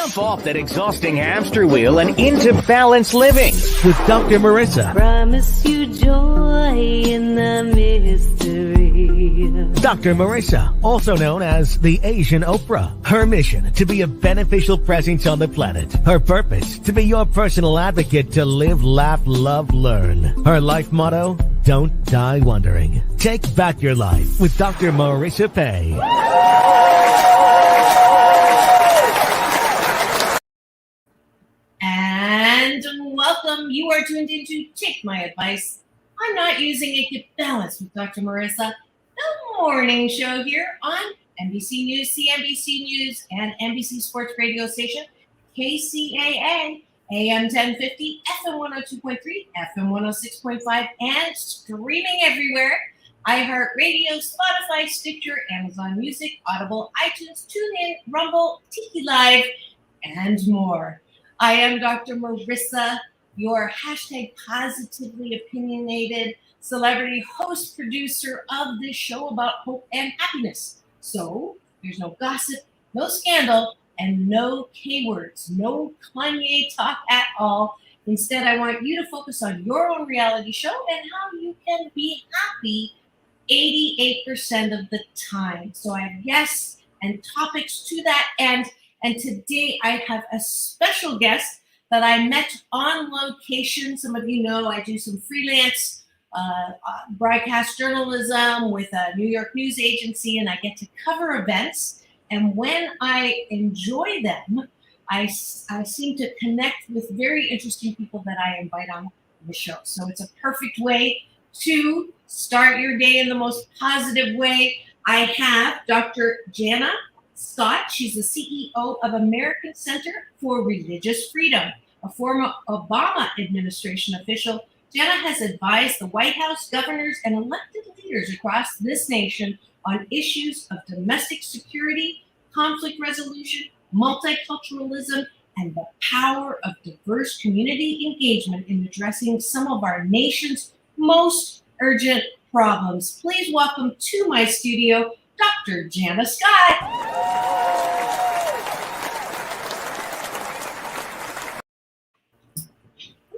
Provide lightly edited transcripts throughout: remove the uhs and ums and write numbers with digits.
Jump off that exhausting hamster wheel and into balanced living with Dr. Marissa. Promise you joy in the mystery. Dr. Marissa, also known as the Asian Oprah. Her mission, to be a beneficial presence on the planet. Her purpose, to be your personal advocate to live, laugh, love, learn. Her life motto, don't die wondering. Take back your life with Dr. Marissa Pay. And welcome. You are tuned into Take My Advice. I'm not using it, Get Balanced with Dr. Marissa, the morning show here on NBC News, CNBC News, and NBC Sports radio station, KCAA, AM 1050, FM 102.3, FM 106.5, and streaming everywhere. iHeartRadio, Spotify, Stitcher, Amazon Music, Audible, iTunes, TuneIn, Rumble, Tiki Live, and more. I am Dr. Marissa, your hashtag positively opinionated celebrity host, producer of this show about hope and happiness. So there's no gossip, no scandal, and no K-words, no Kanye talk at all. Instead, I want you to focus on your own reality show and how you can be happy 88% of the time. So I have guests and topics to that end. And today I have a special guest that I met on location. Some of you know I do some freelance broadcast journalism with a New York news agency, and I get to cover events. And when I enjoy them, I seem to connect with very interesting people that I invite on the show. So it's a perfect way to start your day in the most positive way. I have Dr. Jannah Scott. She's the CEO of American Center for Religious Freedom, a former Obama administration official. Jannah has advised the White House, governors, and elected leaders across this nation on issues of domestic security, conflict resolution, multiculturalism, and the power of diverse community engagement in addressing some of our nation's most urgent problems. Please welcome to my studio, Dr. Jannah Scott.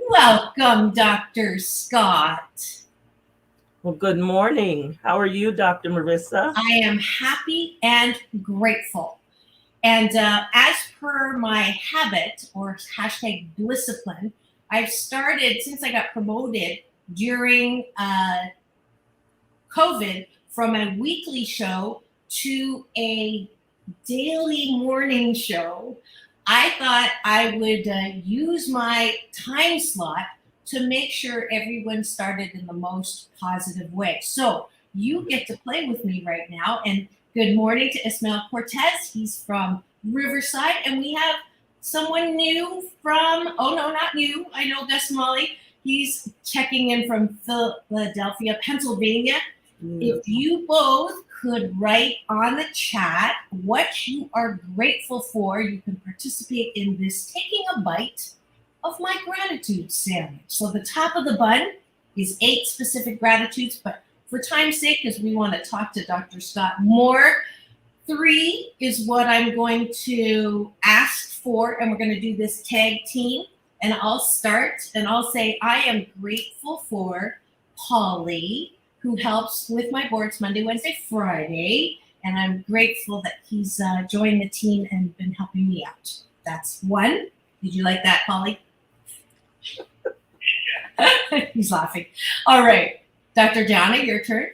Welcome, Dr. Scott. Well, good morning. How are you, Dr. Marissa? I am happy and grateful. And as per my habit, or hashtag discipline, I've started, since I got promoted during COVID, from a weekly show to a daily morning show. I thought I would use my time slot to make sure everyone started in the most positive way. So you get to play with me right now. And good morning to Ismael Cortez. He's from Riverside. And we have someone new from, oh no, not new. I know Gus Molly. He's checking in from Philadelphia, Pennsylvania. If you both could write on the chat what you are grateful for, you can participate in this taking a bite of my gratitude sandwich. So the top of the bun is 8 specific gratitudes, but for time's sake, because we want to talk to Dr. Scott more, 3 is what I'm going to ask for, and we're going to do this tag team. And I'll start, and I'll say, I am grateful for Paulie, who helps with my boards Monday, Wednesday, Friday. And I'm grateful that he's joined the team and been helping me out. That's 1. Did you like that, Paulie? He's laughing. All right. Dr. Jannah, your turn.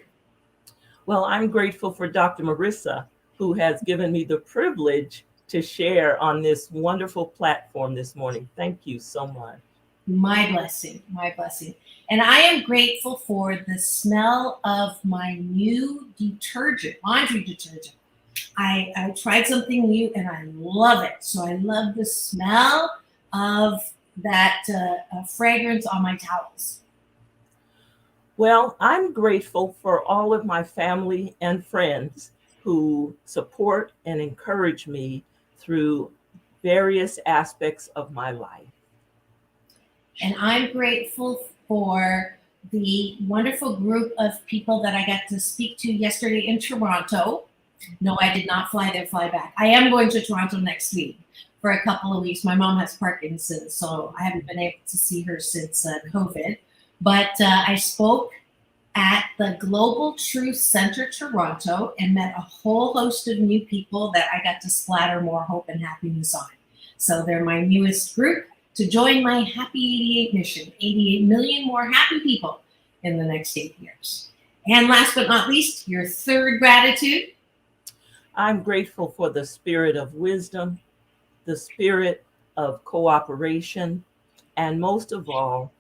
Well, I'm grateful for Dr. Marissa, who has given me the privilege to share on this wonderful platform this morning. Thank you so much. My blessing, my blessing. And I am grateful for the smell of my new detergent, laundry detergent. I tried something new and I love it. So I love the smell of that fragrance on my towels. Well, I'm grateful for all of my family and friends who support and encourage me through various aspects of my life. And I'm grateful for the wonderful group of people that I got to speak to yesterday in Toronto. No, I did not fly there, fly back. I am going to Toronto next week for a couple of weeks. My mom has Parkinson's, so I haven't been able to see her since COVID. But I spoke at the Global Truth Center Toronto and met a whole host of new people that I got to splatter more hope and happiness on. So they're my newest group to join my Happy 88 mission, 88 million more happy people in the next 8 years. And last but not least, your third gratitude. I'm grateful for the spirit of wisdom, the spirit of cooperation, and most of all,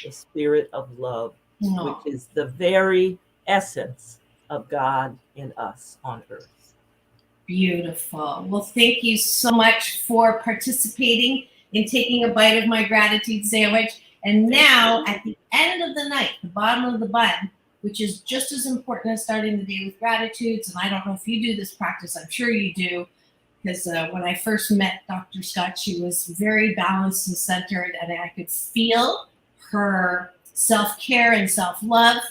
the spirit of love, which is the very essence of God in us on earth. Beautiful. Well, thank you so much for participating in taking a bite of my gratitude sandwich. And now, at the end of the night, the bottom of the bun, which is just as important as starting the day with gratitudes. And I don't know if you do this practice. I'm sure you do. Because when I first met Dr. Scott, she was very balanced and centered. And I could feel her self-care and self-love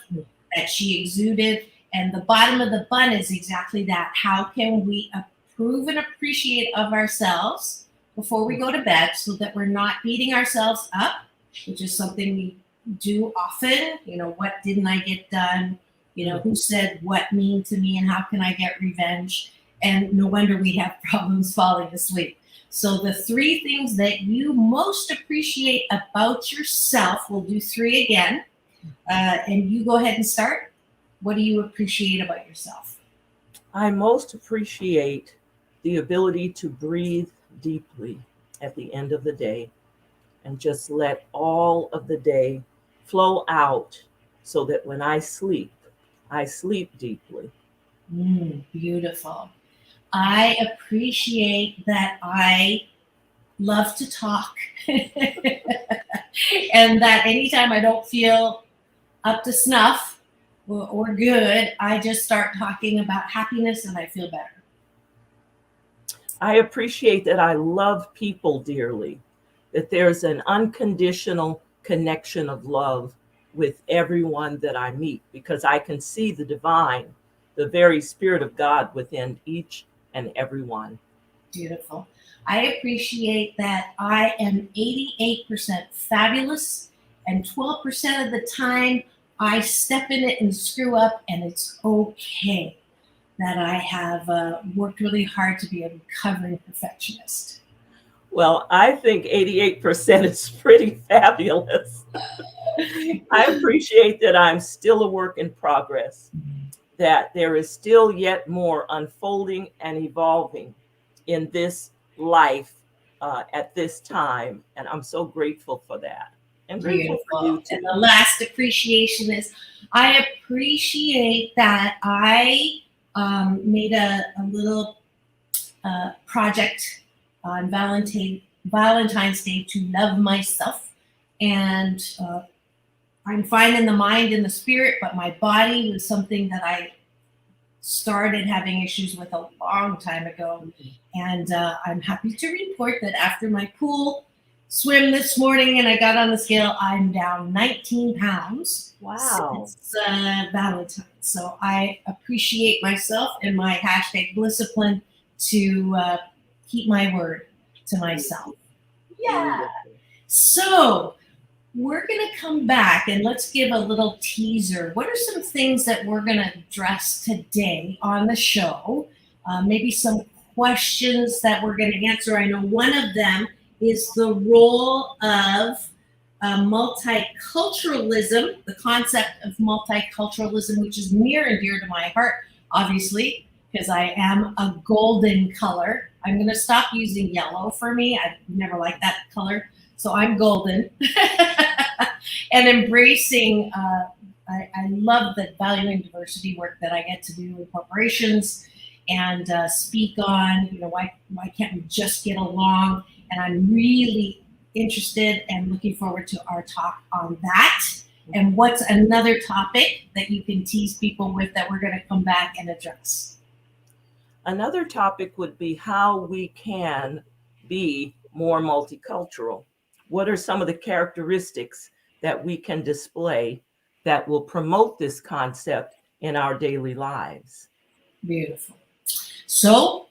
that she exuded. And the bottom of the bun is exactly that. How can we approve and appreciate of ourselves before we go to bed so that we're not beating ourselves up, which is something we do often. You know, what didn't I get done? You know, who said what mean to me and how can I get revenge? And no wonder we have problems falling asleep. So the three things that you most appreciate about yourself, we'll do three again. And you go ahead and start. What do you appreciate about yourself? I most appreciate the ability to breathe deeply at the end of the day and just let all of the day flow out so that when I sleep deeply. Beautiful. I appreciate that I love to talk and that anytime I don't feel up to snuff or good, I just start talking about happiness and I feel better. I appreciate that I love people dearly, that there's an unconditional connection of love with everyone that I meet, because I can see the divine, the very spirit of God within each and every one. Beautiful. I appreciate that I am 88% fabulous, and 12% of the time I step in it and screw up, and it's okay that I have worked really hard to be a recovering perfectionist. Well, I think 88% is pretty fabulous. I appreciate that I'm still a work in progress, that there is still yet more unfolding and evolving in this life at this time. And I'm so grateful for that. And grateful for you too. And the last appreciation is I appreciate that I made a little project on Valentine's Day to love myself. And I'm fine in the mind and the spirit, but my body was something that I started having issues with a long time ago. And I'm happy to report that after my pool swim this morning and I got on the scale, I'm down 19 pounds. Wow. Since Valentine's. So I appreciate myself and my hashtag Blisscipline to keep my word to myself. Yeah. So we're going to come back and let's give a little teaser. What are some things that we're going to address today on the show? Maybe some questions that we're going to answer. I know one of them is the role of multiculturalism, the concept of multiculturalism, which is near and dear to my heart, obviously, because I am a golden color. I'm going to stop using yellow for me. I never liked that color. So I'm golden. And embracing, I love the valuing diversity work that I get to do in corporations and speak on, you know, why can't we just get along? And I'm really interested and looking forward to our talk on that. And what's another topic that you can tease people with that we're going to come back and address? Another topic would be how we can be more multicultural. What are some of the characteristics that we can display that will promote this concept in our daily lives? Beautiful. So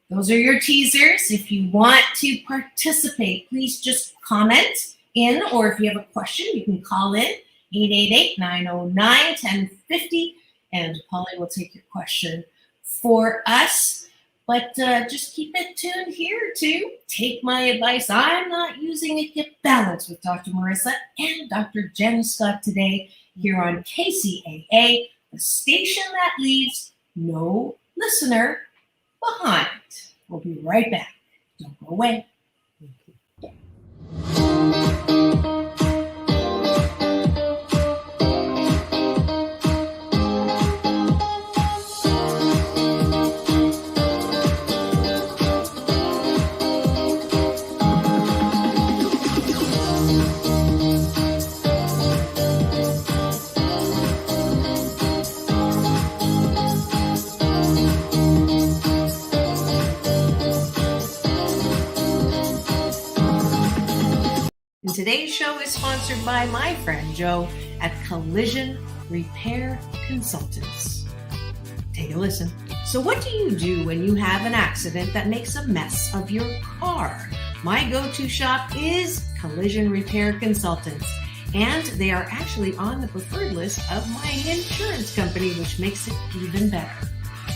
those are your teasers. If you want to participate, please just comment in, or if you have a question, you can call in 888-909-1050, and Polly will take your question for us. But just keep it tuned here to Take My Advice. I'm Not Using It, Get Balanced with Dr. Marissa and Dr. Jannah Scott today here on KCAA, the station that leaves no listener behind. We'll be right back. Don't go away. Today's show is sponsored by my friend Joe at Collision Repair Consultants. Take a listen. So what do you do when you have an accident that makes a mess of your car? My go-to shop is Collision Repair Consultants, and they are actually on the preferred list of my insurance company, which makes it even better.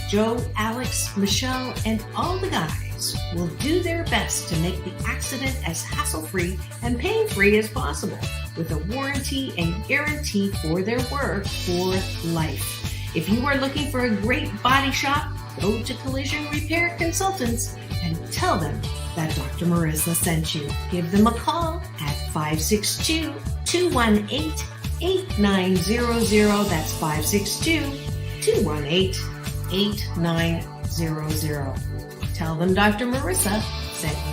Joe, Alex, Michelle, and all the guys will do their best to make the accident as hassle-free and pain-free as possible, with a warranty and guarantee for their work for life. If you are looking for a great body shop, go to Collision Repair Consultants and tell them that Dr. Marissa sent you. Give them a call at 562-218-8900. That's 562-218-8900. Tell them Dr. Marissa sent you.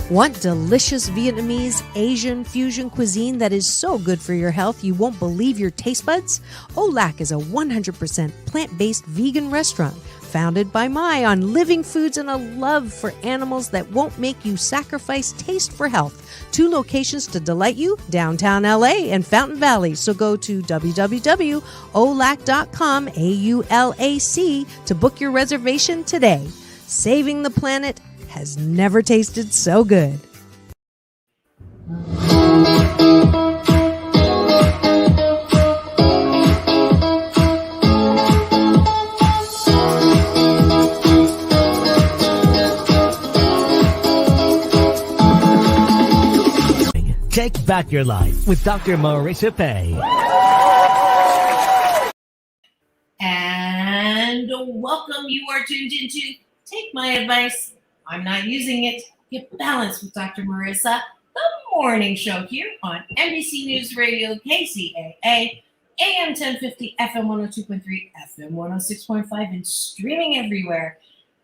Want delicious Vietnamese Asian fusion cuisine that is so good for your health you won't believe your taste buds? Olac is a 100% plant-based vegan restaurant founded by Mai on living foods and a love for animals that won't make you sacrifice taste for health. 2 locations to delight you, downtown LA and Fountain Valley. So go to www.olac.com, AULAC, to book your reservation today. Saving the planet has never tasted so good. Take back your life with Dr. Marissa Pay. And welcome. You are tuned into Take My Advice. I'm Not Using It, Get Balanced with Dr. Marissa, the morning show here on NBC News Radio, KCAA, AM 1050, FM 102.3, FM 106.5, and streaming everywhere.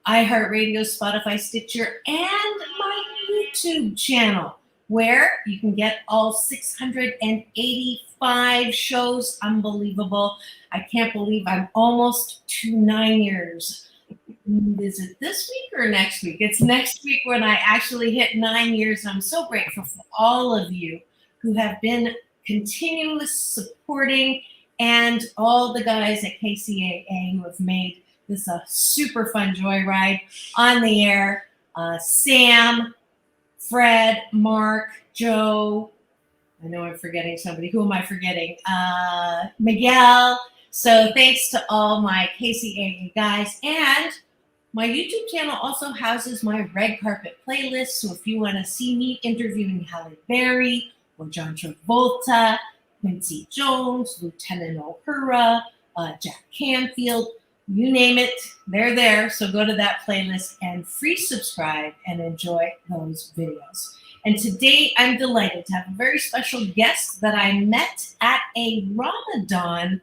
iHeartRadio, Spotify, Stitcher, and my YouTube channel, where you can get all 685 shows. Unbelievable. I can't believe I'm almost to 9 years. Is it this week or next week? It's next week when I actually hit 9 years. And I'm so grateful for all of you who have been continuously supporting, and all the guys at KCAA who have made this a super fun joyride on the air. Sam, Fred, Mark, Joe. I know I'm forgetting somebody. Who am I forgetting? Miguel. So thanks to all my KCAA guys. And my YouTube channel also houses my red carpet playlist. So if you want to see me interviewing Halle Berry or John Travolta, Quincy Jones, Lieutenant Uhura, Jack Canfield, you name it, they're there. So go to that playlist and free subscribe and enjoy those videos. And today I'm delighted to have a very special guest that I met at a Ramadan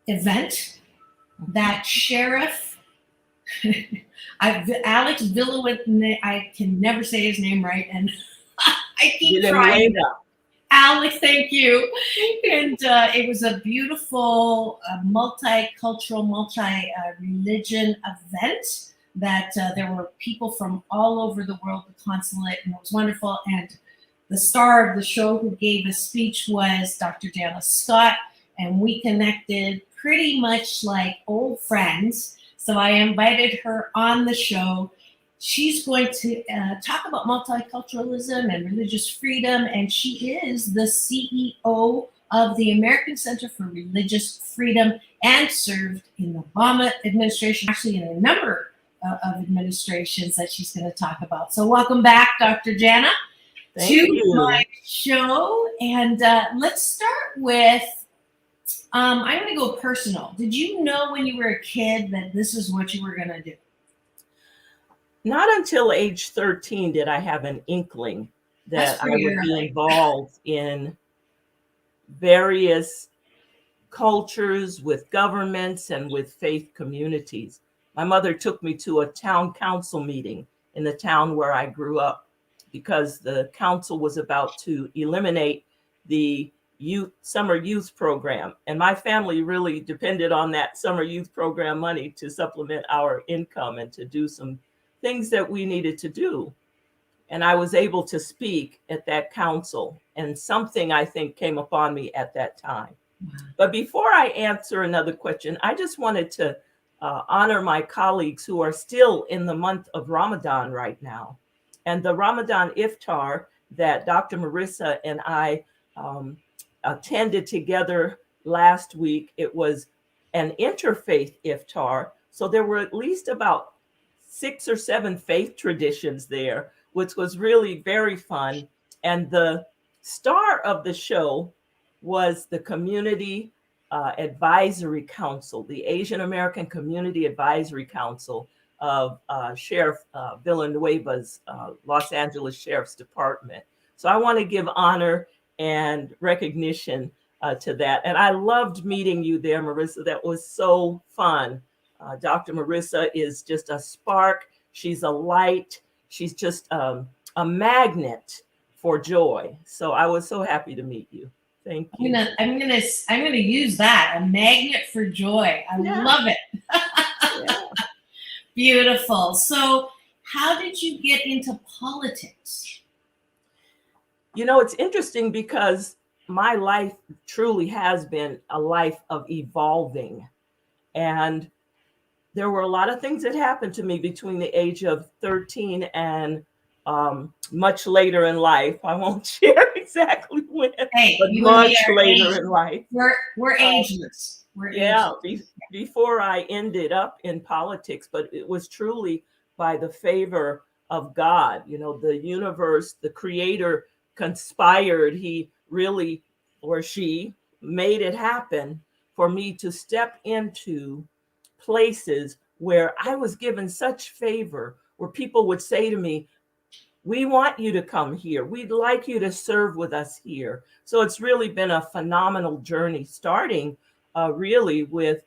event that Sheriff, Alex Villanueva, I can never say his name right, and I keep trying. Alex, thank you. And it was a beautiful multicultural, multi-religion event that there were people from all over the world, the consulate, and it was wonderful. And the star of the show who gave a speech was Dr. Jannah Scott, and we connected pretty much like old friends. So I invited her on the show. She's going to talk about multiculturalism and religious freedom, and she is the CEO of the American Center for Religious Freedom and served in the Obama administration, actually in a number of administrations that she's going to talk about. So welcome back, Dr. Jannah, to my show. And let's start with, I'm going to go personal. Did you know when you were a kid that this is what you were going to do? Not until age 13 did I have an inkling that I would be involved in various cultures with governments and with faith communities. My mother took me to a town council meeting in the town where I grew up because the council was about to eliminate the summer youth program. And my family really depended on that summer youth program money to supplement our income and to do some things that we needed to do. And I was able to speak at that council, and something I think came upon me at that time. But before I answer another question, I just wanted to honor my colleagues who are still in the month of Ramadan right now. And the Ramadan iftar that Dr. Marissa and I attended together last week, it was an interfaith iftar. So there were at least about 6 or 7 faith traditions there, which was really very fun. And the star of the show was the Community Advisory Council, the Asian American Community Advisory Council of Sheriff Villanueva's Los Angeles Sheriff's Department. So I want to give honor and recognition to that. And I loved meeting you there, Marissa. That was so fun. Dr. Marissa is just a spark. She's a light. She's just a magnet for joy. So I was so happy to meet you. Thank you. I'm gonna use that, a magnet for joy. I love it. Yeah. Beautiful. So how did you get into politics? You know, it's interesting because my life truly has been a life of evolving. And there were a lot of things that happened to me between the age of 13 and much later in life. I won't share exactly when, but much later in life. We're ageless. Before I ended up in politics, but it was truly by the favor of God. You know, the universe, the creator conspired. He really, or she, made it happen for me to step into places where I was given such favor, where people would say to me, we want you to come here. We'd like you to serve with us here. So it's really been a phenomenal journey, starting really with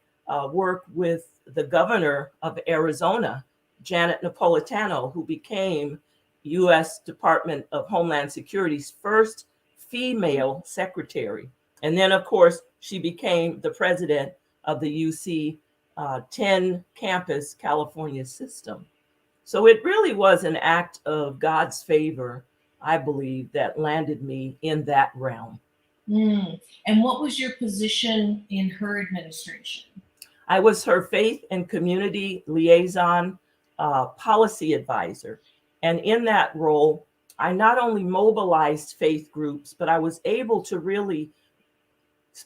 work with the governor of Arizona, Janet Napolitano, who became U.S. Department of Homeland Security's first female secretary. And then, of course, she became the president of the UC 10 campus California system. So it really was an act of God's favor, I believe, that landed me in that realm. And what was your position in her administration? I was her faith and community liaison policy advisor. And in that role, I not only mobilized faith groups, but I was able to really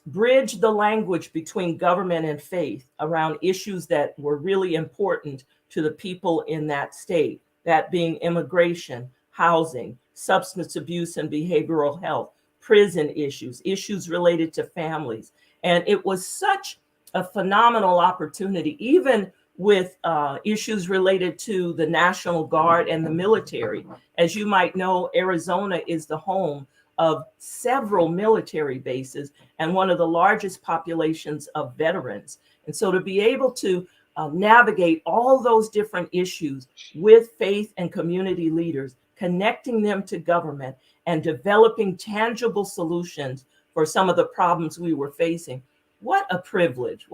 bridge the language between government and faith around issues that were really important to the people in that state, that being immigration, housing, substance abuse and behavioral health, prison issues related to families. And it was such a phenomenal opportunity, even with issues related to the National Guard and the military. As you might know, Arizona is the home of several military bases and one of the largest populations of veterans. And so to be able to navigate all those different issues with faith and community leaders, connecting them to government and developing tangible solutions for some of the problems we were facing. What a privilege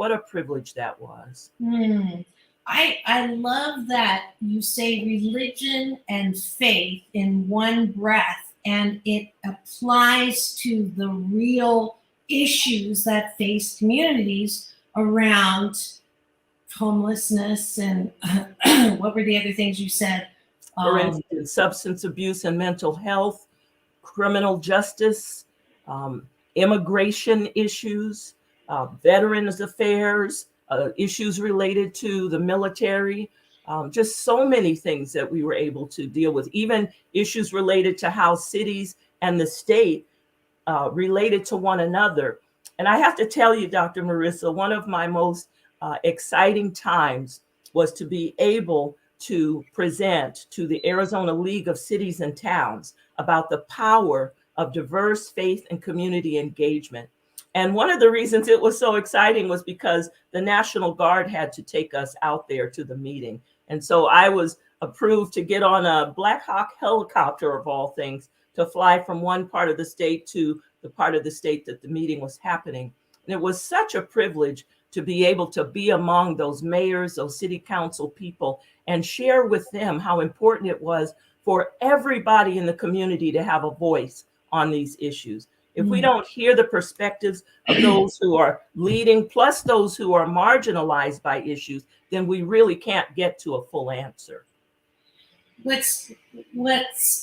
that was. I love that you say religion and faith in one breath, and it applies to the real issues that face communities around homelessness and what were the other things you said? For instance, substance abuse and mental health, criminal justice, immigration issues, veterans affairs, issues related to the military, just so many things that we were able to deal with, even issues related to how cities and the state related to one another. And I have to tell you, Dr. Marissa, one of my most exciting times was to be able to present to the Arizona League of Cities and Towns about the power of diverse faith and community engagement. And one of the reasons it was so exciting was because the National Guard had to take us out there to the meeting. And so I was approved to get on a Black Hawk helicopter, of all things, to fly from one part of the state to the part of the state that the meeting was happening. And it was such a privilege to be able to be among those mayors, those city council people, and share with them how important it was for everybody in the community to have a voice on these issues. If we don't hear the perspectives of those who are leading, plus those who are marginalized by issues, then we really can't get to a full answer. What's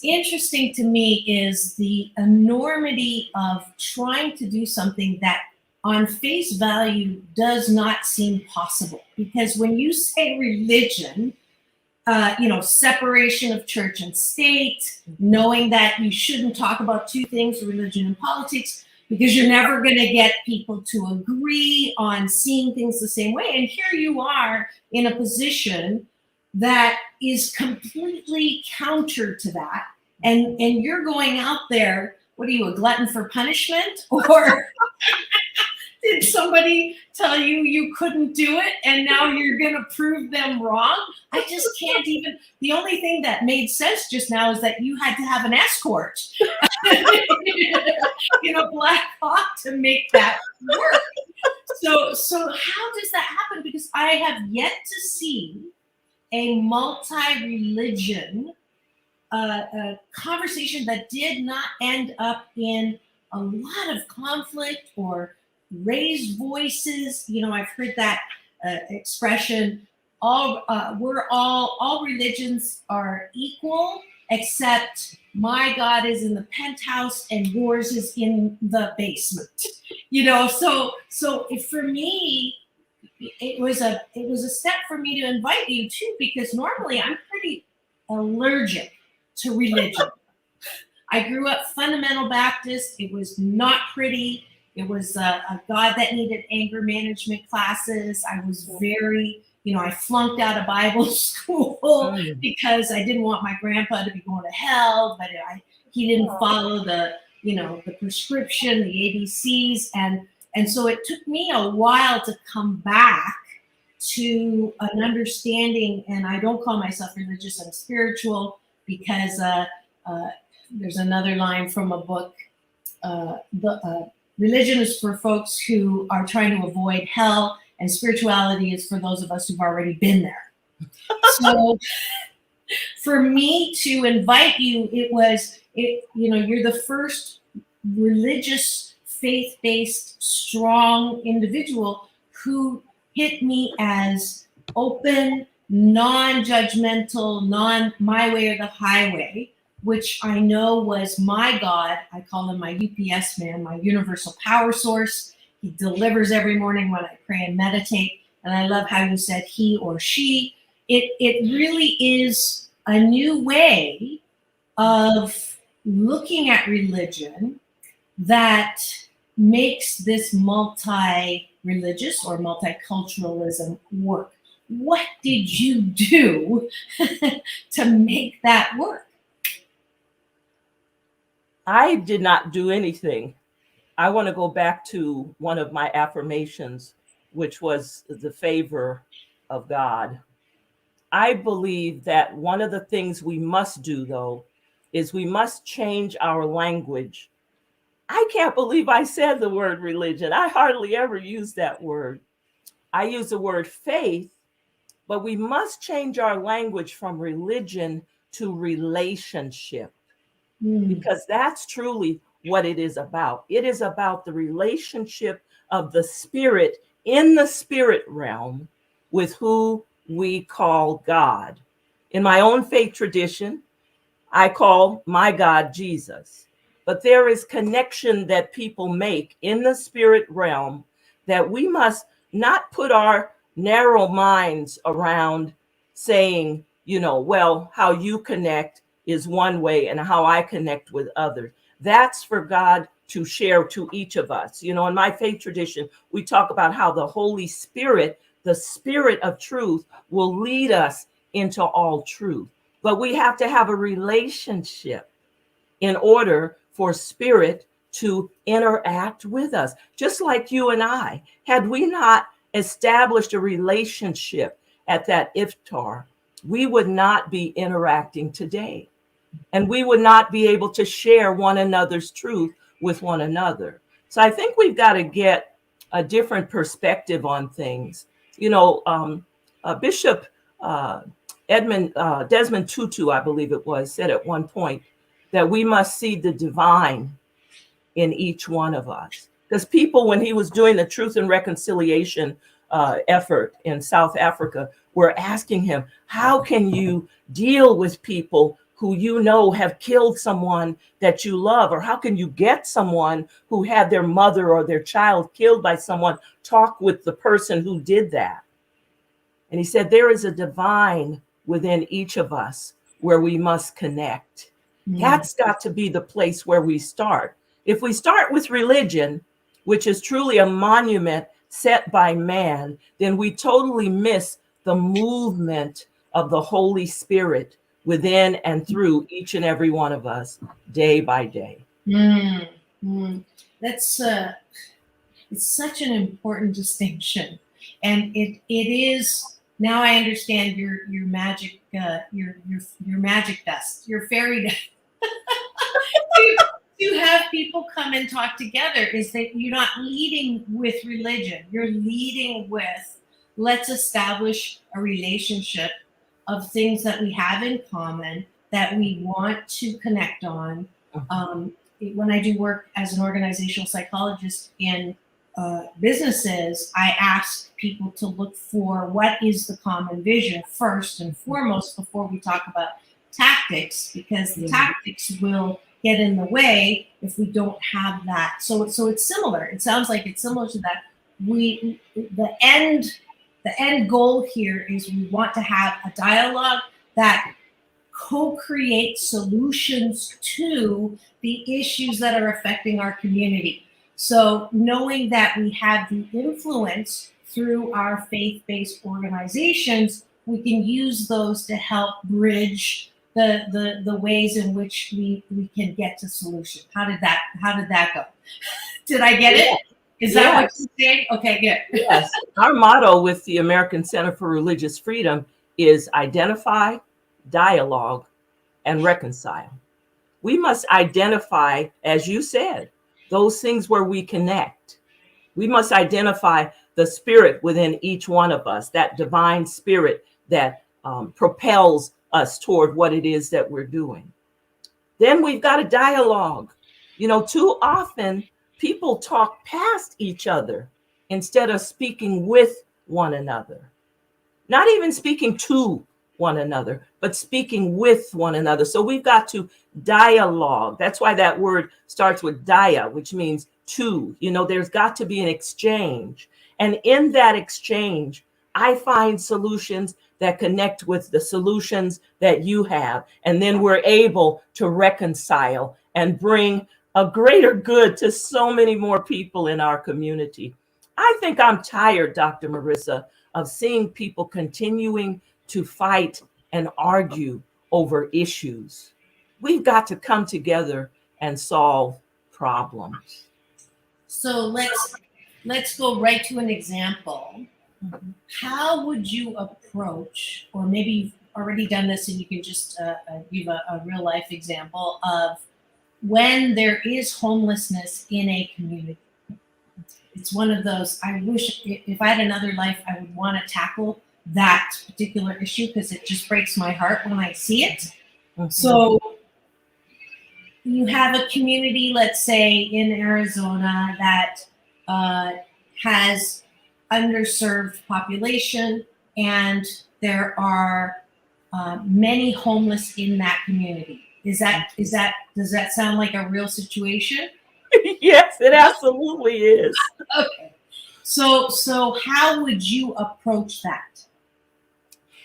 interesting to me is the enormity of trying to do something that on face value does not seem possible. Because when you say religion, separation of church and state, knowing that you shouldn't talk about two things, religion and politics, because you're never going to get people to agree on seeing things the same way. And here you are in a position that is completely counter to that. And you're going out there, what are you, a glutton for punishment? Or did somebody tell you you couldn't do it and now you're going to prove them wrong? I just can't even. The only thing that made sense just now is that you had to have an escort in a Black Hawk to make that work. So how does that happen? Because I have yet to see a multi-religion conversation that did not end up in a lot of conflict or raised voices. I've heard that expression. All religions are equal, except my God is in the penthouse and yours is in the basement. So for me, it was a step for me to invite you too, because normally I'm pretty allergic to religion. I grew up fundamental Baptist. It was not pretty. It was a God that needed anger management classes. I was very, I flunked out of Bible school because I didn't want my grandpa to be going to hell, but he didn't follow the prescription, the ABCs. And so it took me a while to come back to an understanding, and I don't call myself religious, I'm spiritual, because there's another line from a book, religion is for folks who are trying to avoid hell, and spirituality is for those of us who've already been there. So for me to invite you, you're the first religious, faith-based, strong individual who hit me as open, non-judgmental, my way or the highway, which I know was my God. I call him my UPS man, my universal power source. He delivers every morning when I pray and meditate. And I love how you said he or she. It really is a new way of looking at religion that makes this multi-religious or multiculturalism work. What did you do to make that work? I did not do anything. I want to go back to one of my affirmations, which was the favor of God. I believe that one of the things we must do, though, is we must change our language. I can't believe I said the word religion. I hardly ever use that word. I use the word faith, but we must change our language from religion to relationship, because that's truly what it is about. It is about the relationship of the spirit in the spirit realm with who we call God. In my own faith tradition, I call my God Jesus. But there is connection that people make in the spirit realm that we must not put our narrow minds around saying, well, how you connect is one way and how I connect with others. That's for God to share to each of us. In my faith tradition, we talk about how the Holy Spirit, the Spirit of truth, will lead us into all truth. But we have to have a relationship in order for spirit to interact with us. Just like you and I, had we not established a relationship at that iftar, we would not be interacting today. And we would not be able to share one another's truth with one another. So I think we've got to get a different perspective on things. Bishop Desmond Tutu, I believe it was, said at one point that we must see the divine in each one of us. Because people, when he was doing the Truth and Reconciliation effort in South Africa, were asking him, how can you deal with people who have killed someone that you love? Or how can you get someone who had their mother or their child killed by someone, talk with the person who did that? And he said, there is a divine within each of us where we must connect. That's got to be the place where we start. If we start with religion, which is truly a monument set by man, then we totally miss the movement of the Holy Spirit within and through each and every one of us day by day. That's it's such an important distinction, and it is. Now I understand your magic your magic dust, your fairy dust. to have people come and talk together is that you're not leading with religion. You're leading with, let's establish a relationship of things that we have in common that we want to connect on. When I do work as an organizational psychologist in businesses, I ask people to look for what is the common vision first and foremost before we talk about tactics, because the tactics will get in the way if we don't have that. So it's similar. It sounds like it's similar to that. The end goal here is we want to have a dialogue that co-create solutions to the issues that are affecting our community. So knowing that we have the influence through our faith-based organizations, we can use those to help bridge the ways in which we can get to solution. How did that go? Did I get it? Is that what you're saying? Okay, good. Yes. Our motto with the American Center for Religious Freedom is identify, dialogue, and reconcile. We must identify, as you said, those things where we connect. We must identify the spirit within each one of us, that divine spirit that propels us toward what it is that we're doing. Then we've got a dialogue. Too often people talk past each other instead of speaking with one another. Not even speaking to one another, but speaking with one another. So we've got to dialogue. That's why that word starts with dia, which means two. There's got to be an exchange. And in that exchange, I find solutions that connect with the solutions that you have. And then we're able to reconcile and bring a greater good to so many more people in our community. I think I'm tired, Dr. Marissa, of seeing people continuing to fight and argue over issues. We've got to come together and solve problems. So let's go right to an example. how would you approach, or maybe you've already done this and you can just give a real life example of when there is homelessness in a community? It's one of those, I wish if I had another life, I would want to tackle that particular issue because it just breaks my heart when I see it. Mm-hmm. So you have a community, let's say in Arizona, that has underserved population, and there are many homeless in that community. Does that sound like a real situation? Yes, it absolutely is. Okay. So how would you approach that?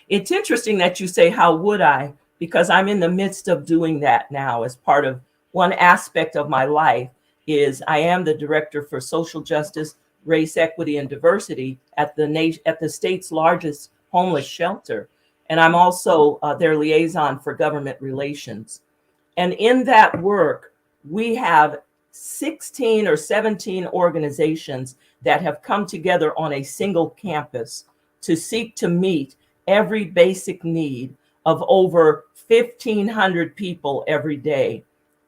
It's interesting that you say, how would I? Because I'm in the midst of doing that now as part of one aspect of my life is I am the director for social justice, race, equity, and diversity at the state's largest homeless shelter. And I'm also their liaison for government relations. And in that work, we have 16 or 17 organizations that have come together on a single campus to seek to meet every basic need of over 1,500 people every day.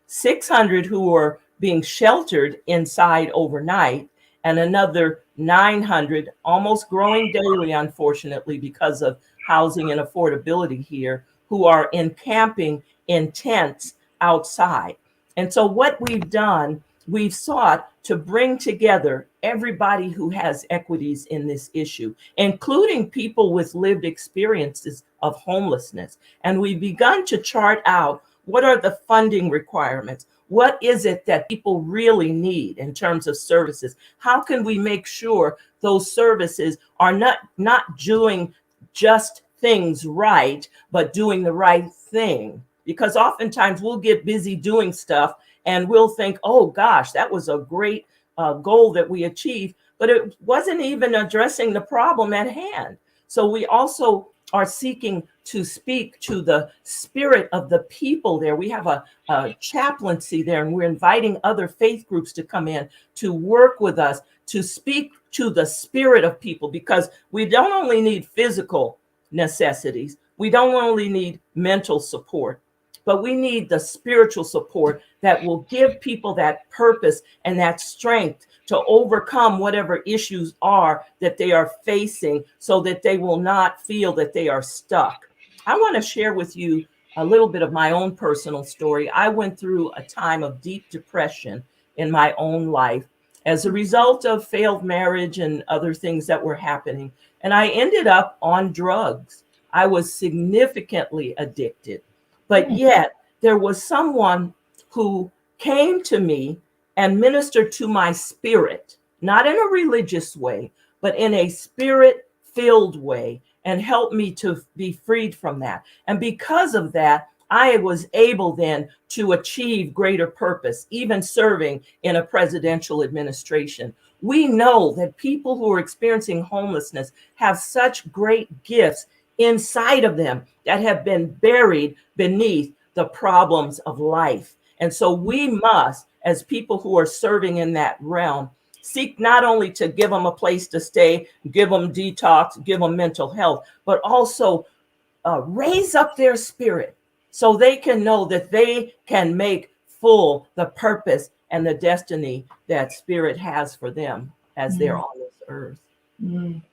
600 who are being sheltered inside overnight, and another 900 almost growing daily, unfortunately, because of housing and affordability here, who are encamping in tents outside. And so what we've done, we've sought to bring together everybody who has equities in this issue, including people with lived experiences of homelessness. And we've begun to chart out what are the funding requirements? What is it that people really need in terms of services? How can we make sure those services are not doing just things right, but doing the right thing? Because oftentimes we'll get busy doing stuff and we'll think, oh gosh, that was a great goal that we achieved, but it wasn't even addressing the problem at hand. So we also are seeking to speak to the spirit of the people there. We have a chaplaincy there, and we're inviting other faith groups to come in to work with us to speak to the spirit of people, because we don't only need physical necessities, we don't only need mental support, but we need the spiritual support that will give people that purpose and that strength to overcome whatever issues are that they are facing, so that they will not feel that they are stuck. I want to share with you a little bit of my own personal story. I went through a time of deep depression in my own life as a result of failed marriage and other things that were happening. And I ended up on drugs. I was significantly addicted. But yet there was someone who came to me and ministered to my spirit, not in a religious way, but in a spirit-filled way, and helped me to be freed from that. And because of that, I was able then to achieve greater purpose, even serving in a presidential administration. We know that people who are experiencing homelessness have such great gifts inside of them that have been buried beneath the problems of life. And so we must, as people who are serving in that realm, seek not only to give them a place to stay, give them detox, give them mental health, but also raise up their spirit so they can know that they can make full the purpose and the destiny that spirit has for them as they're on this earth.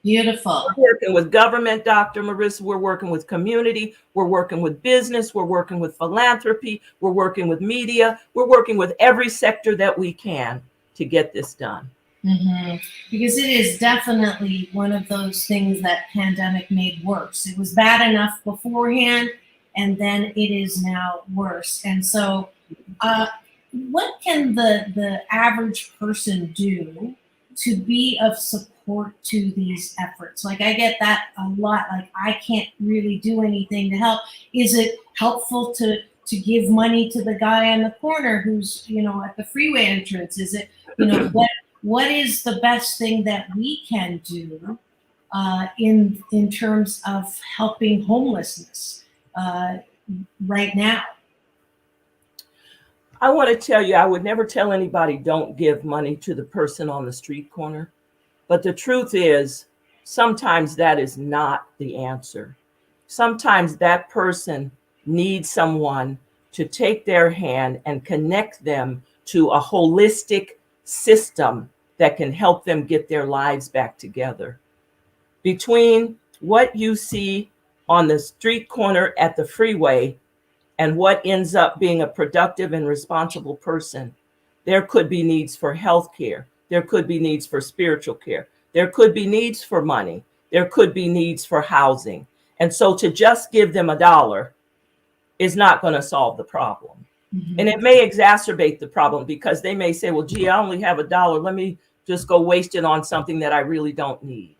Beautiful. We're working with government, Dr. Marissa. We're working with community. We're working with business. We're working with philanthropy. We're working with media. We're working with every sector that we can to get this done. Because it is definitely one of those things that pandemic made worse. It was bad enough beforehand, and then it is now worse. And so what can the average person do to be of support to these efforts? Like, I get that a lot. Like, I can't really do anything to help. Is it helpful to give money to the guy on the corner who's, at the freeway entrance? Is it, what is the best thing that we can do in terms of helping homelessness right now? I want to tell you, I would never tell anybody don't give money to the person on the street corner. But the truth is, sometimes that is not the answer. Sometimes that person needs someone to take their hand and connect them to a holistic system that can help them get their lives back together. Between what you see on the street corner at the freeway and what ends up being a productive and responsible person, there could be needs for health care. There could be needs for spiritual care. There could be needs for money. There could be needs for housing. And so to just give them $1 is not going to solve the problem. Mm-hmm. And it may exacerbate the problem because they may say, well, gee, I only have $1. Let me just go waste it on something that I really don't need.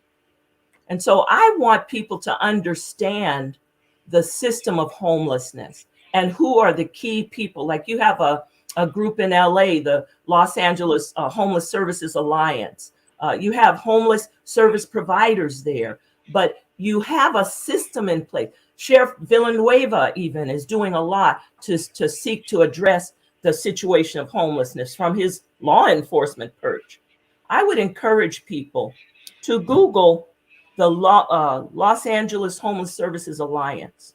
And so I want people to understand the system of homelessness and who are the key people. Like you have a group in LA, the Los Angeles Homeless Services Alliance. You have homeless service providers there, but you have a system in place. Sheriff Villanueva even is doing a lot to seek to address the situation of homelessness from his law enforcement perch. I would encourage people to Google the Los Angeles Homeless Services Alliance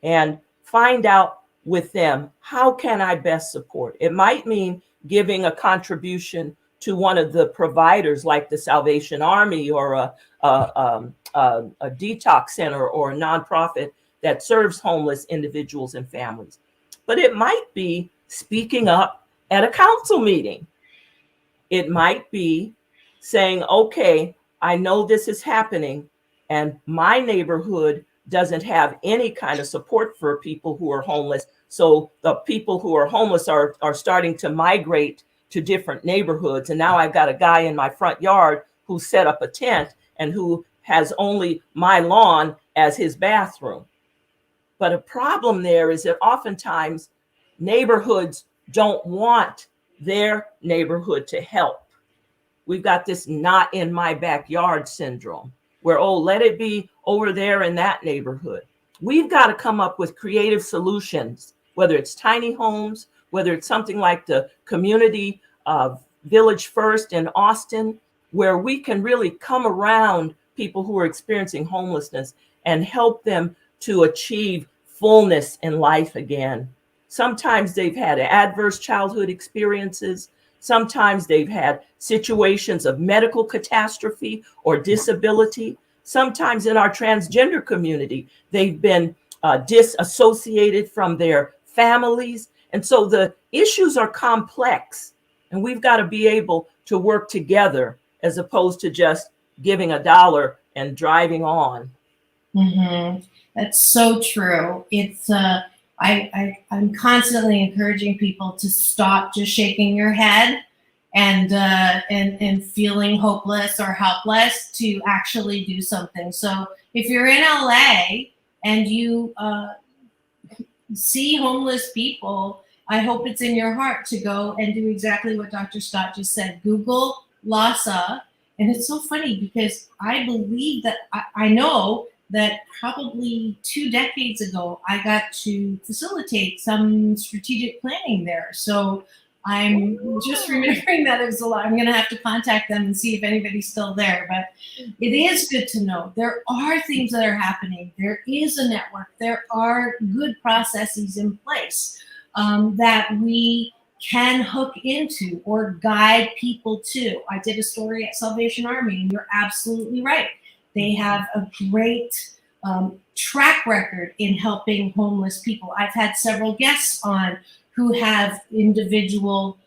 and find out with them, how can I best support? It might mean giving a contribution to one of the providers like the Salvation Army or a detox center or a nonprofit that serves homeless individuals and families. But it might be speaking up at a council meeting. It might be saying, okay, I know this is happening and my neighborhood doesn't have any kind of support for people who are homeless. So the people who are homeless are starting to migrate to different neighborhoods. And now I've got a guy in my front yard who set up a tent and who has only my lawn as his bathroom. But a problem there is that oftentimes neighborhoods don't want their neighborhood to help. We've got this not in my backyard syndrome where, oh, let it be over there in that neighborhood. We've got to come up with creative solutions, whether it's tiny homes, whether it's something like the community Village First in Austin, where we can really come around people who are experiencing homelessness and help them to achieve fullness in life again. Sometimes they've had adverse childhood experiences. Sometimes they've had situations of medical catastrophe or disability. Sometimes in our transgender community, they've been disassociated from their families. And so the issues are complex, and we've got to be able to work together as opposed to just giving $1 and driving on. Mm-hmm. That's so true. It's I'm constantly encouraging people to stop just shaking your head and feeling hopeless or helpless, to actually do something. So if you're in LA and you see homeless people, I hope it's in your heart to go and do exactly what Dr. Scott just said. Google LASA. And it's so funny because I believe that I know that probably 2 decades ago, I got to facilitate some strategic planning there. So I'm just remembering that it was a lot. I'm going to have to contact them and see if anybody's still there. But it is good to know there are things that are happening. There is a network. There are good processes in place that we can hook into or guide people to. I did a story at Salvation Army, and you're absolutely right. They have a great track record in helping homeless people. I've had several guests on who have individual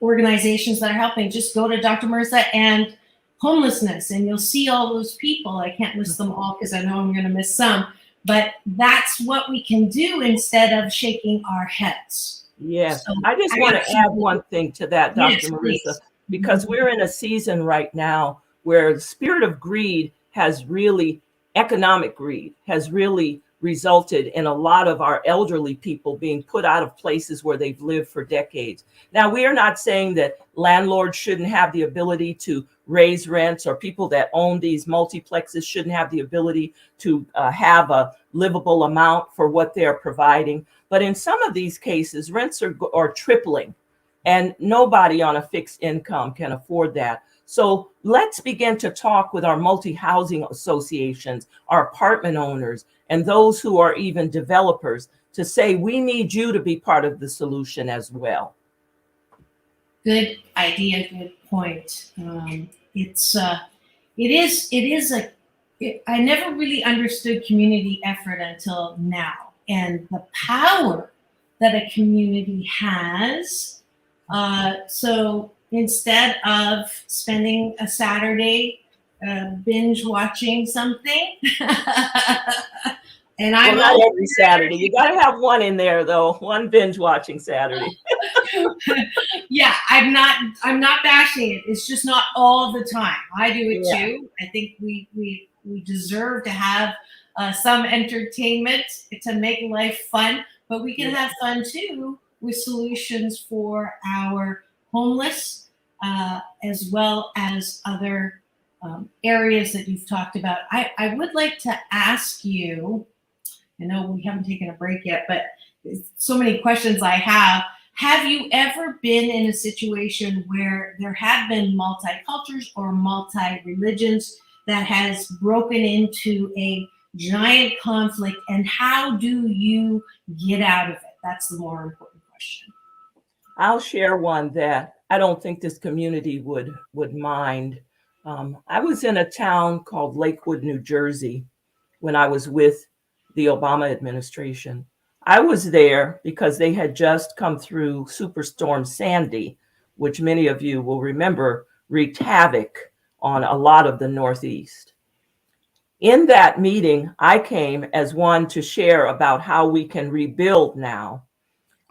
organizations that are helping. Just go to Dr. Marissa and homelessness, and you'll see all those people. I can't list them all because I know I'm going to miss some. But that's what we can do instead of shaking our heads. Yes. So I just want to add one thing to that, Dr. Yes, Marissa, please. because we're in a season right now where the spirit of greed has really, economic greed has really resulted in a lot of our elderly people being put out of places where they've lived for decades. Now, we are not saying that landlords shouldn't have the ability to raise rents, or people that own these multiplexes shouldn't have the ability to have a livable amount for what they're providing. But in some of these cases, rents are tripling, and nobody on a fixed income can afford that. So let's begin to talk with our multi-housing associations, our apartment owners, and those who are even developers to say, we need you to be part of the solution as well. Good idea, good point. I never really understood community effort until now, and the power that a community has. So instead of spending a Saturday binge watching something, and I'm not every Saturday. You got to have one in there though. One binge watching Saturday. Yeah, I'm not bashing it. It's just not all the time. I do it too. I think we deserve to have some entertainment to make life fun, but we can have fun too with solutions for our homeless, as well as other areas that you've talked about. I would like to ask you, I know we haven't taken a break yet, but so many questions I have. Have you ever been in a situation where there have been multicultures or multi-religions that has broken into a giant conflict, and how do you get out of it? That's the more important question. I'll share one that I don't think this community would mind. I was in a town called Lakewood, New Jersey, when I was with the Obama administration. I was there because they had just come through Superstorm Sandy, which many of you will remember wreaked havoc on a lot of the Northeast. In that meeting, I came as one to share about how we can rebuild now.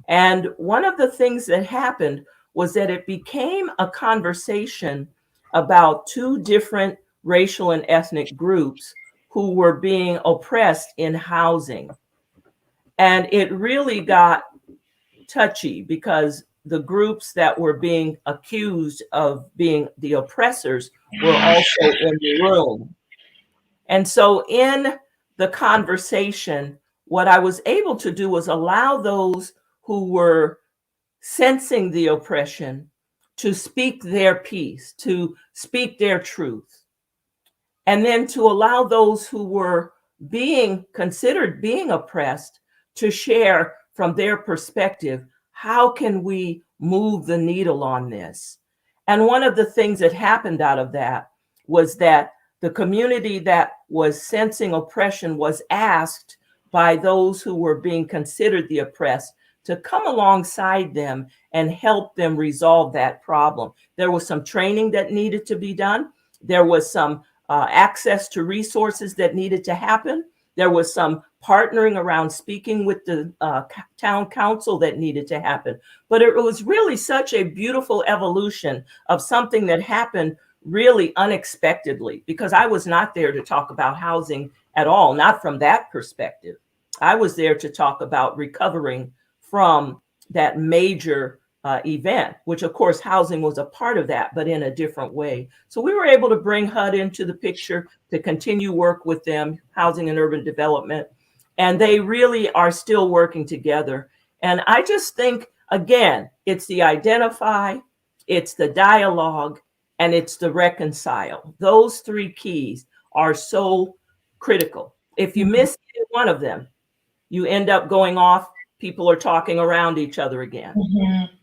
And one of the things that happened was that it became a conversation about two different racial and ethnic groups who were being oppressed in housing. And it really got touchy because the groups that were being accused of being the oppressors were also in the room. And so in the conversation, what I was able to do was allow those who were sensing the oppression to speak their piece, to speak their truth, and then to allow those who were being considered being oppressed to share from their perspective, how can we move the needle on this? And one of the things that happened out of that was that the community that was sensing oppression was asked by those who were being considered the oppressed to come alongside them and help them resolve that problem. There was some training that needed to be done. There was some access to resources that needed to happen. There was some partnering around speaking with the town council that needed to happen. But it was really such a beautiful evolution of something that happened really unexpectedly, because I was not there to talk about housing at all, not from that perspective. I was there to talk about recovering from that major event, which of course housing was a part of that, but in a different way. So we were able to bring HUD into the picture to continue work with them, housing and urban development. And they really are still working together. And I just think, again, it's the identify, it's the dialogue, and it's the reconcile. Those three keys are so critical. If you miss one of them, you end up going off. People are talking around each other again.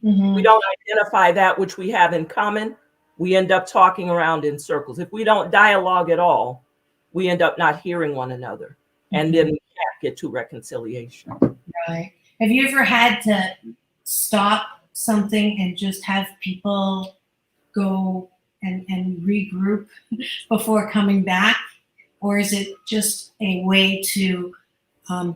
We don't identify that which we have in common. We end up talking around in circles. If we don't dialogue at all, we end up not hearing one another. And then we can't get to reconciliation. Right. Have you ever had to stop something and just have people go and regroup before coming back? Or is it just a way to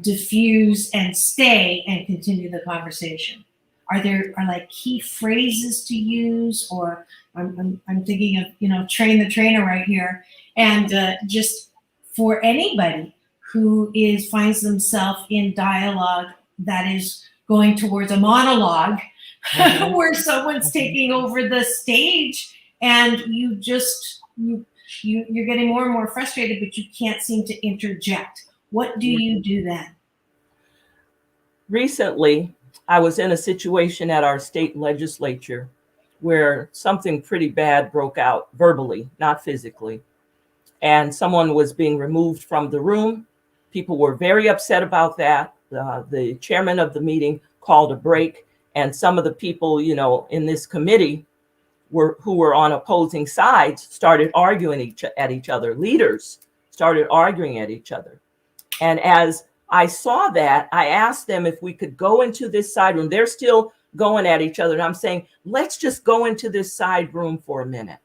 diffuse and stay and continue the conversation? Are there like key phrases to use? Or I'm thinking of, train the trainer right here. And just for anybody who finds themselves in dialogue that is going towards a monologue, where someone's taking over the stage, and you're getting more and more frustrated, but you can't seem to interject. What do you do then? Recently, I was in a situation at our state legislature where something pretty bad broke out verbally, not physically. And someone was being removed from the room. People were very upset about that. The chairman of the meeting called a break, and some of the people, in this committee who were on opposing sides started arguing at each other. Leaders started arguing at each other. And as I saw that, I asked them if we could go into this side room. They're still going at each other. And I'm saying, let's just go into this side room for a minute.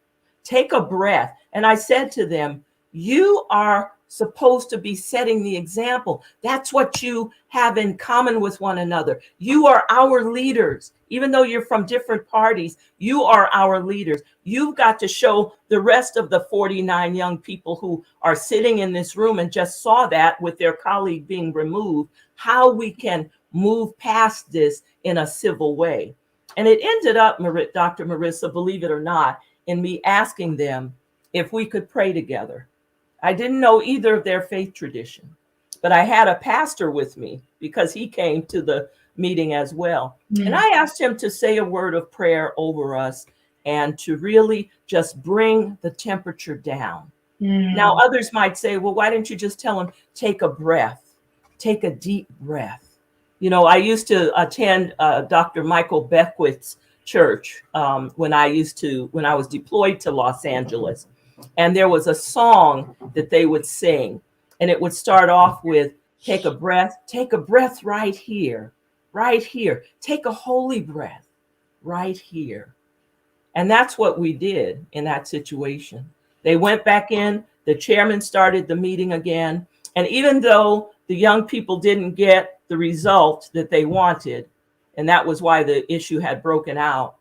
Take a breath. And I said to them, you are supposed to be setting the example. That's what you have in common with one another. You are our leaders. Even though you're from different parties, you are our leaders. You've got to show the rest of the 49 young people who are sitting in this room and just saw that with their colleague being removed, how we can move past this in a civil way. And it ended up, Dr. Marissa, believe it or not, in me asking them if we could pray together. I didn't know either of their faith tradition, but I had a pastor with me because he came to the meeting as well. And I asked him to say a word of prayer over us and to really just bring the temperature down. Now, others might say, well, why didn't you just tell him, take a breath, take a deep breath? I used to attend Dr. Michael Beckwith's church when I was deployed to Los Angeles. And there was a song that they would sing, and it would start off with, take a breath right here, right here. Take a holy breath right here. And that's what we did in that situation. They went back in, the chairman started the meeting again. And even though the young people didn't get the result that they wanted, and that was why the issue had broken out,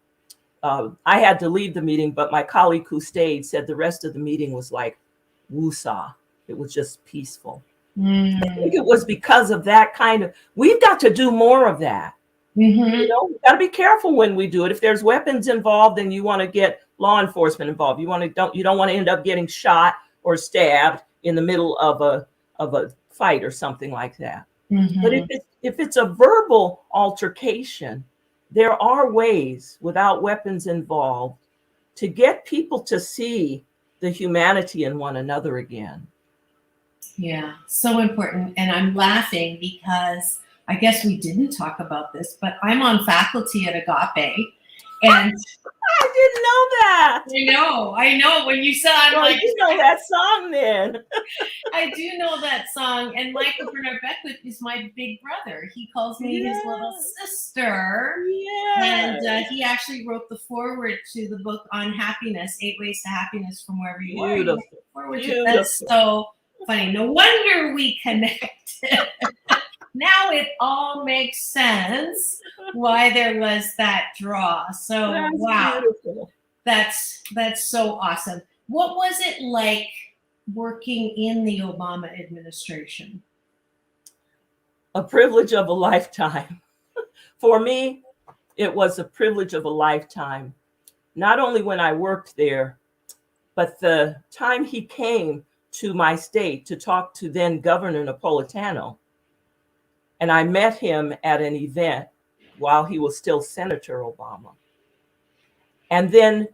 I had to leave the meeting, but my colleague who stayed said the rest of the meeting was like woosah. It was just peaceful. I think it was because of that we've got to do more of that. We've got to be careful when we do it. If there's weapons involved, then you want to get law enforcement involved. You don't want to end up getting shot or stabbed in the middle of a fight or something like that. But if it's a verbal altercation, there are ways without weapons involved to get people to see the humanity in one another again. Yeah, so important. And I'm laughing because I guess we didn't talk about this, but I'm on faculty at Agape. And I didn't know that. I know. When you said, I'm like, you know that song then. I do know that song. And Michael Bernard Beckwith is my big brother. He calls me his little sister. And he actually wrote the foreword to the book on happiness, 8 Ways to Happiness from Wherever You Are. That's so funny. No wonder we connected. Now it all makes sense why there was that draw. So that's wow, beautiful. That's so awesome. What was it like working in the Obama administration? A privilege of a lifetime. For me, it was a privilege of a lifetime. Not only when I worked there, but the time he came to my state to talk to then Governor Napolitano. And I met him at an event while he was still Senator Obama. And then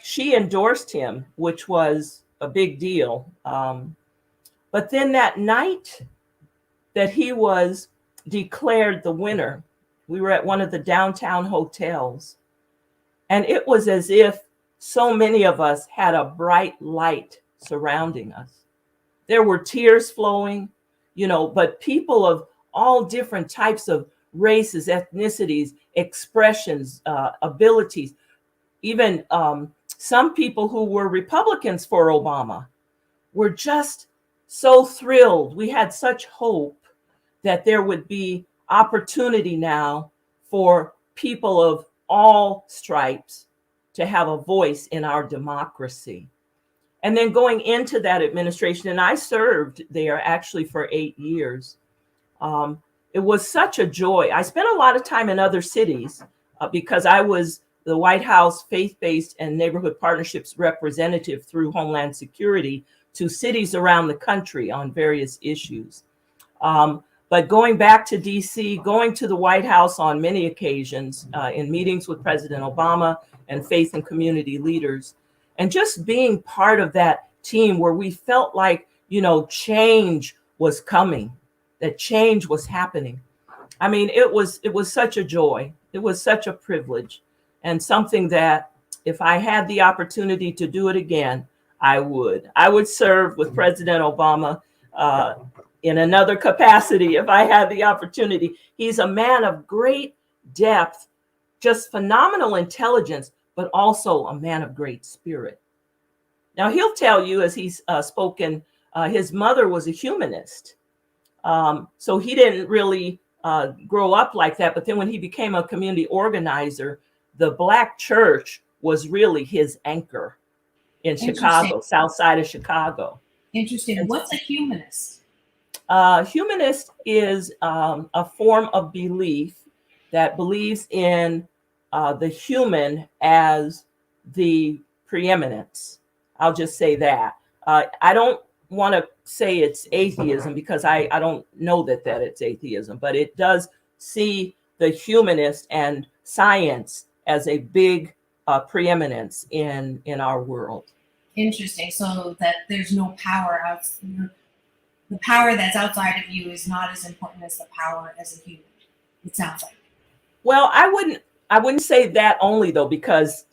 she endorsed him, which was a big deal. But then that night that he was declared the winner, we were at one of the downtown hotels. And it was as if so many of us had a bright light surrounding us. There were tears flowing, but people of all different types of races, ethnicities, expressions, abilities, even some people who were Republicans for Obama were just so thrilled. We had such hope that there would be opportunity now for people of all stripes to have a voice in our democracy. And then going into that administration, and I served there actually for 8 years. It was such a joy. I spent a lot of time in other cities because I was the White House faith-based and neighborhood partnerships representative through Homeland Security to cities around the country on various issues. But going back to DC, going to the White House on many occasions in meetings with President Obama and faith and community leaders, and just being part of that team where we felt like, change was coming, that change was happening. I mean, it was such a joy. It was such a privilege, and something that if I had the opportunity to do it again, I would. I would serve with President Obama in another capacity if I had the opportunity. He's a man of great depth, just phenomenal intelligence, but also a man of great spirit. Now, he'll tell you, as he's spoken, his mother was a humanist. So he didn't really grow up like that. But then when he became a community organizer, the Black church was really his anchor in Chicago, south side of Chicago. Interesting. What's a humanist? Humanist is a form of belief that believes in the human as the preeminence. I'll just say that. I don't want to say it's atheism because I don't know that it's atheism, but it does see the humanist and science as a big preeminence in our world. Interesting. So that there's no power the power that's outside of you is not as important as the power as a human. It sounds like. Well, I wouldn't say that only though, because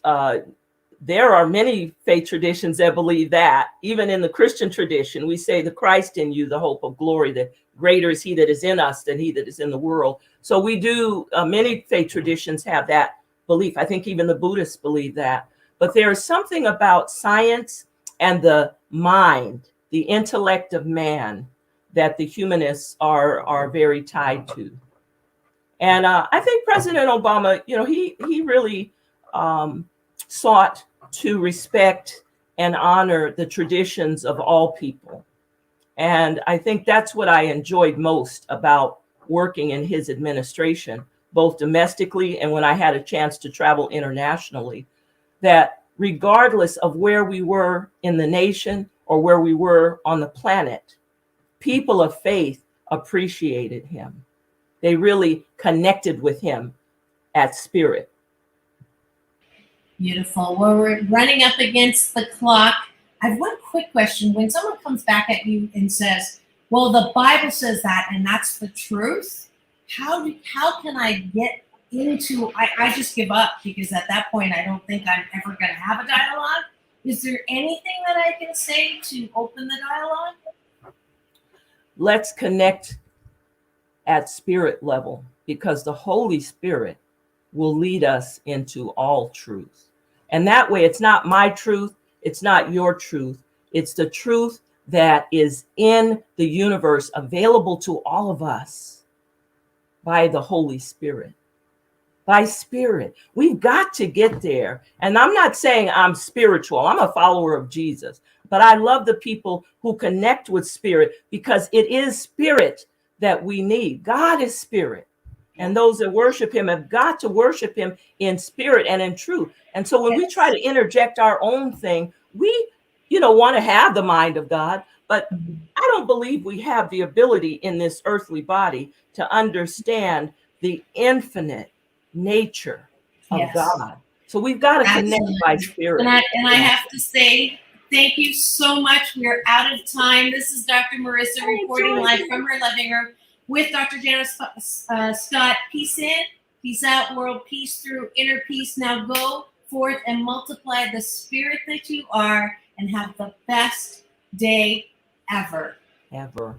there are many faith traditions that believe that. Even in the Christian tradition, we say the Christ in you, the hope of glory, that greater is he that is in us than he that is in the world. So we do, many faith traditions have that belief. I think even the Buddhists believe that. But there is something about science and the mind, the intellect of man, that the humanists are very tied to. And I think President Obama, he really sought to respect and honor the traditions of all people. And I think that's what I enjoyed most about working in his administration, both domestically and when I had a chance to travel internationally, that regardless of where we were in the nation or where we were on the planet, people of faith appreciated him. They really connected with him at spirit. Beautiful. Well, we're running up against the clock. I have one quick question. When someone comes back at you and says, well, the Bible says that, and that's the truth, how can I get into, I just give up, because at that point, I don't think I'm ever going to have a dialogue. Is there anything that I can say to open the dialogue? Let's connect at spirit level, because the Holy Spirit will lead us into all truth. And that way, it's not my truth. It's not your truth. It's the truth that is in the universe, available to all of us by the Holy Spirit. By spirit. We've got to get there. And I'm not saying I'm spiritual. I'm a follower of Jesus. But I love the people who connect with spirit, because it is spirit that we need. God is spirit. And those that worship him have got to worship him in spirit and in truth. And so when we try to interject our own thing, we, want to have the mind of God, but I don't believe we have the ability in this earthly body to understand the infinite nature of God. So we've got to connect by spirit. And I have to say, thank you so much. We're out of time. This is Dr. Marissa reporting live from her living room with Dr. Jannah Scott. Peace in, peace out, world peace through inner peace. Now go forth and multiply the spirit that you are, and have the best day ever. Ever.